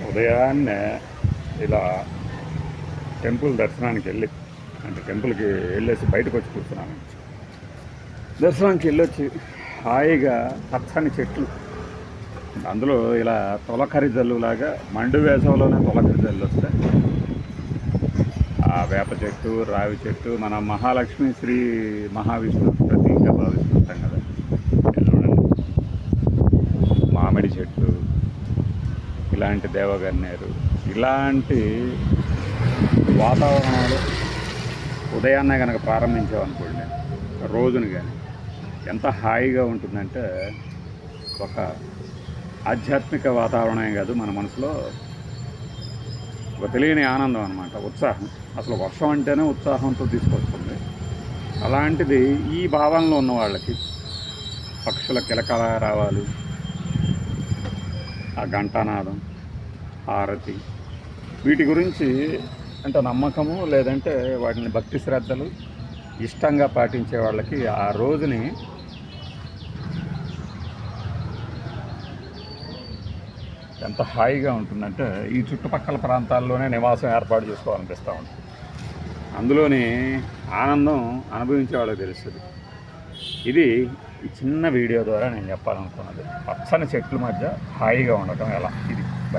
ఉదయాన్నే ఇలా టెంపుల్ దర్శనానికి వెళ్ళి అంటే టెంపుల్కి వెళ్ళేసి బయటకు వచ్చి కూర్చున్నాను. దర్శనానికి వెళ్ళొచ్చి హాయిగా పచ్చని చెట్లు, అందులో ఇలా తొలకరి జల్లులాగా మండు వేసవిలోనే తొలకరి జల్లు వస్తాయి. ఆ వేప చెట్టు, రావి చెట్టు, మన మహాలక్ష్మి శ్రీ మహావిష్ణువు ప్రతీకగా భావిస్తుంటాం కదా. చూడండి, మామిడి చెట్టు, ఇలాంటి దేవగన్నేరు, ఇలాంటి వాతావరణంలో ఉదయాన్నే కనుక ప్రారంభించామనుకోండి రోజును, కానీ ఎంత హాయిగా ఉంటుందంటే ఒక ఆధ్యాత్మిక వాతావరణమే కాదు, మన మనసులో ఒక తెలియని ఆనందం అన్నమాట, ఉత్సాహం. అసలు వర్షం అంటేనే ఉత్సాహంతో తీసుకొస్తుంది. అలాంటిది ఈ భావనలో ఉన్న వాళ్ళకి పక్షుల కిలకల రావాలి, ఆ ఘంటానాదం, హారతి, వీటి గురించి అంటే నమ్మకము లేదంటే వాటిని భక్తి శ్రద్ధలు ఇష్టంగా పాటించే వాళ్ళకి ఆ రోజుని ఎంత హాయిగా ఉంటుందంటే ఈ చుట్టుపక్కల ప్రాంతాల్లోనే నివాసం ఏర్పాటు చేసుకోవాలనిపిస్తూ ఉంటుంది. అందులోని ఆనందం అనుభవించే వాళ్ళకి తెలుస్తుంది. ఇది ఈ చిన్న వీడియో ద్వారా నేను చెప్పాలనుకున్నది, పచ్చని చెట్ల మధ్య హాయిగా ఉండటం ఎలా ఇది.